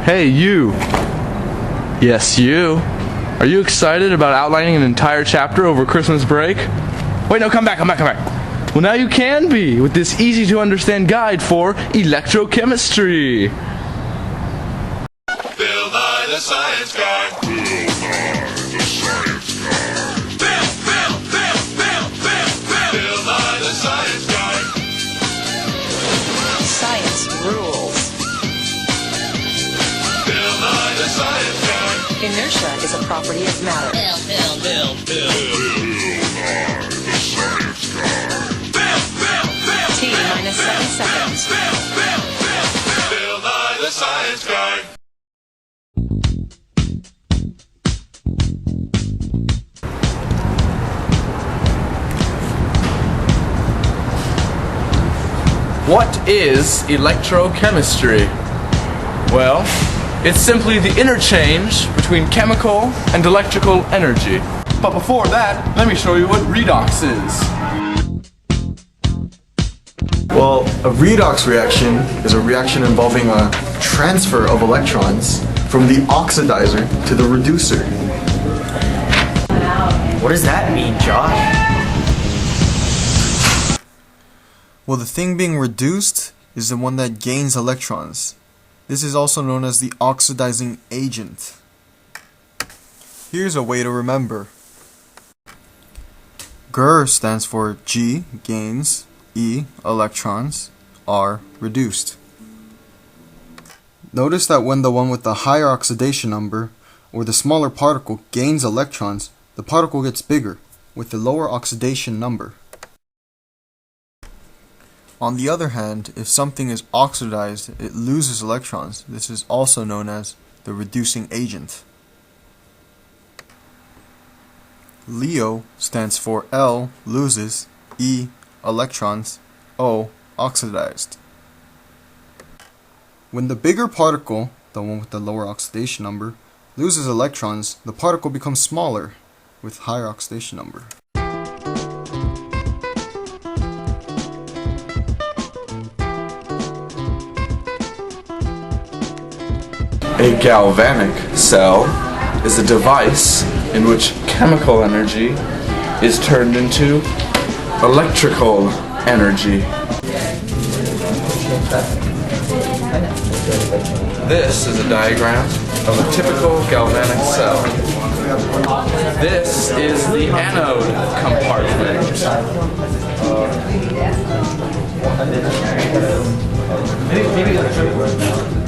Hey, you. Yes, you. Are you excited about outlining an entire chapter over Christmas break? Wait, no, come back. Well, now you can be with this easy-to-understand guide for electrochemistry. Bill Nye the Science Guy. Bill Nye the Science Guy. Bill Nye the Science Guy. Science rules. Bill Nye the Science Guy. Inertia is a property of matter. Bill Nye the Science Guy. T minus 7 seconds. Bill Nye the Science Guy. What is electrochemistry? Well, it's simply the interchange between chemical and electrical energy. But before that, let me show you what redox is. Well, a redox reaction is a reaction involving a transfer of electrons from the oxidizer to the reducer. What does that mean, Josh? Well, the thing being reduced is the one that gains electrons. This is also known as the oxidizing agent. Here's a way to remember. GR stands for G, gains, E, electrons, R, reduced. Notice that when the one with the higher oxidation number, or the smaller particle, gains electrons, the particle gets bigger, with the lower oxidation number. On the other hand, if something is oxidized, it loses electrons. This is also known as the reducing agent. Leo stands for L, loses, E, electrons, O, oxidized. When the bigger particle, the one with the lower oxidation number, loses electrons, the particle becomes smaller, with higher oxidation number. A galvanic cell is a device in which chemical energy is turned into electrical energy. This is a diagram of a typical galvanic cell. This is the anode compartment.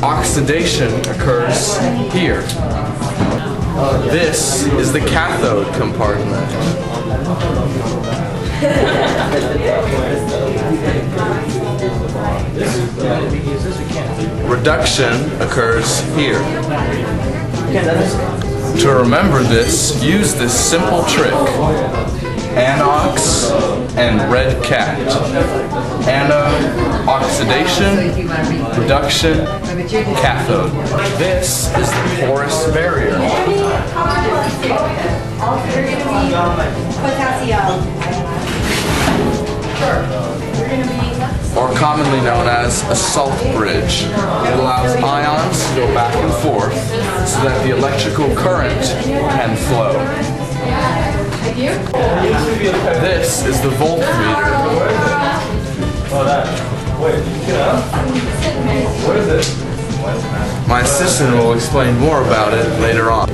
Oxidation occurs here. This is the cathode compartment. Reduction occurs here. To remember this, use this simple trick. Anox and red cat. Ana, oxidation, reduction, cathode. This is the porous barrier. Or commonly known as a salt bridge. It allows ions to go back and forth so that the electrical current can flow. This is the voltmeter. My assistant will explain more about it later on.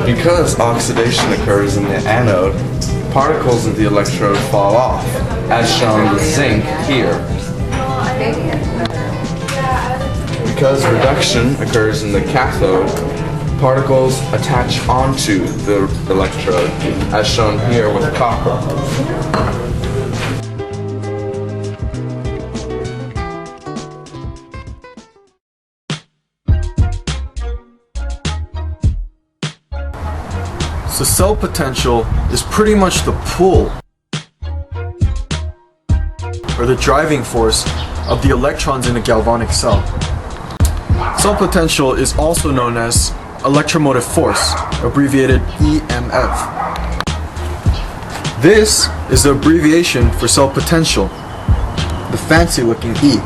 Because oxidation occurs in the anode, particles of the electrode fall off, as shown with zinc here. Because reduction occurs in the cathode, particles attach onto the electrode, as shown here with copper. So cell potential is pretty much the pull, or the driving force, of the electrons in a galvanic cell. Cell potential is also known as electromotive force, abbreviated EMF. This is the abbreviation for cell potential, the fancy looking E.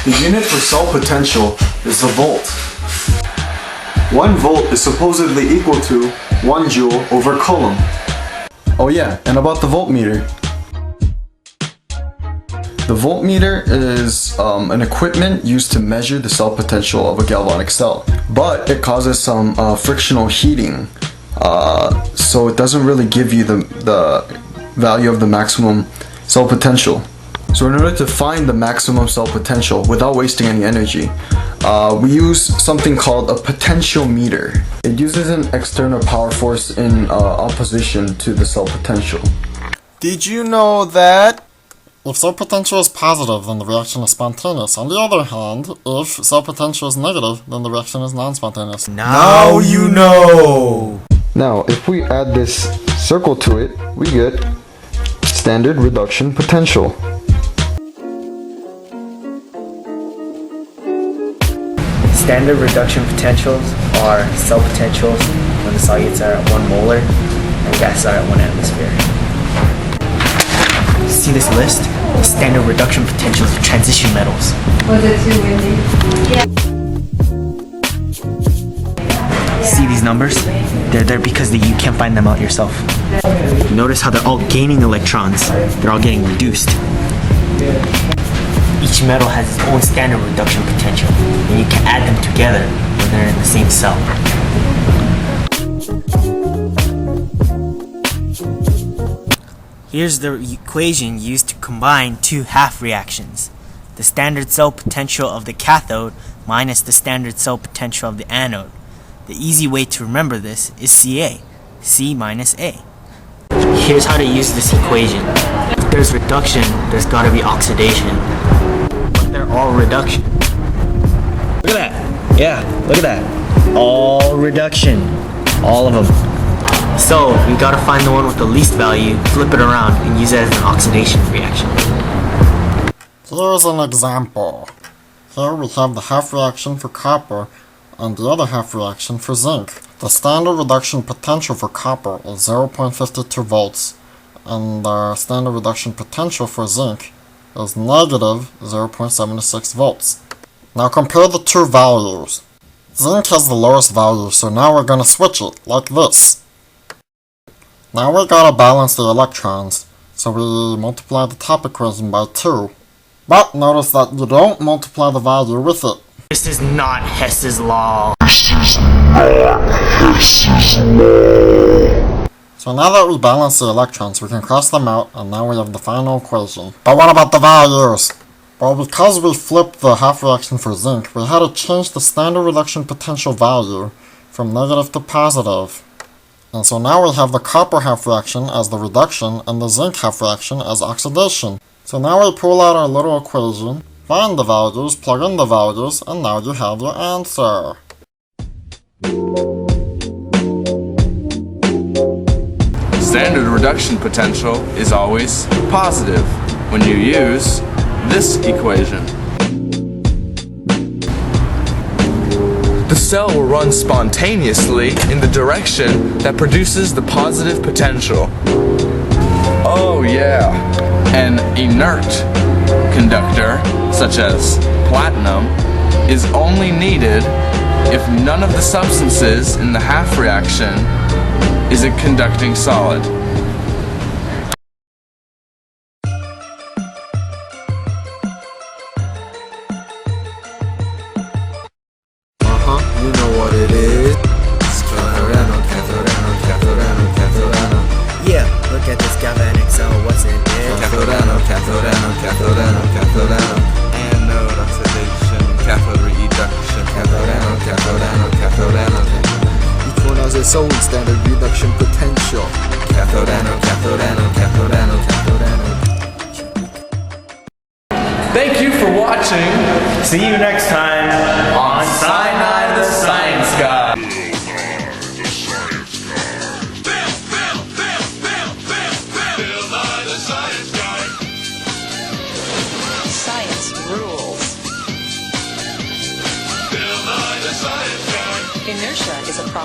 The unit for cell potential is the volt. 1 volt is supposedly equal to 1 joule over coulomb. Oh yeah, and about the voltmeter. The voltmeter is an equipment used to measure the cell potential of a galvanic cell, but it causes some frictional heating, so it doesn't really give you the value of the maximum cell potential. So in order to find the maximum cell potential without wasting any energy, we use something called a potentiometer. It uses an external power force in opposition to the cell potential. Did you know that if cell potential is positive, then the reaction is spontaneous? On the other hand, if cell potential is negative, then the reaction is non-spontaneous. Now you know! Now, if we add this circle to it, we get standard reduction potential. Standard reduction potentials are cell potentials when the solutes are at 1 molar and gases are at 1 atmosphere. See this list? Standard reduction potentials of transition metals. Was it too windy? See these numbers? They're there because you can't find them out yourself. Notice how they're all gaining electrons. They're all getting reduced. Each metal has its own standard reduction potential, and you can add them together when they're in the same cell. Here's the equation used to combine two half reactions. The standard cell potential of the cathode minus the standard cell potential of the anode. The easy way to remember this is Ca, C minus A. Here's how to use this equation. If there's reduction, there's gotta be oxidation. But they're all reduction. Look at that. Yeah, look at that. All reduction. All of them. So, we gotta find the one with the least value, flip it around, and use it as an oxidation reaction. Here's an example. Here we have the half reaction for copper and the other half reaction for zinc. The standard reduction potential for copper is 0.52 volts, and the standard reduction potential for zinc is negative 0.76 volts. Now compare the two values. Zinc has the lowest value, so now we're gonna switch it, like this. Now we gotta balance the electrons, so we multiply the top equation by 2. But notice that you don't multiply the value with it. This is not Hess's law. So now that we balance the electrons, we can cross them out, and now we have the final equation. But what about the values? Well, because we flipped the half reaction for zinc, we had to change the standard reduction potential value from negative to positive. And so now we have the copper half reaction as the reduction and the zinc half reaction as oxidation. So now we pull out our little equation, find the values, plug in the values, and now you have your answer. Standard reduction potential is always positive when you use this equation. The cell will run spontaneously in the direction that produces the positive potential. Oh yeah, an inert conductor, such as platinum, is only needed if none of the substances in the half reaction is a conducting solid. You know what it is. Yeah, look at this galvanic cell, what's in it? Anode oxidation, cathode reduction, Each one has its own standard reduction potential. cathode anode. Thank you for watching See you next time on Cyanide the Science Guy. Science rules. Inertia is a property.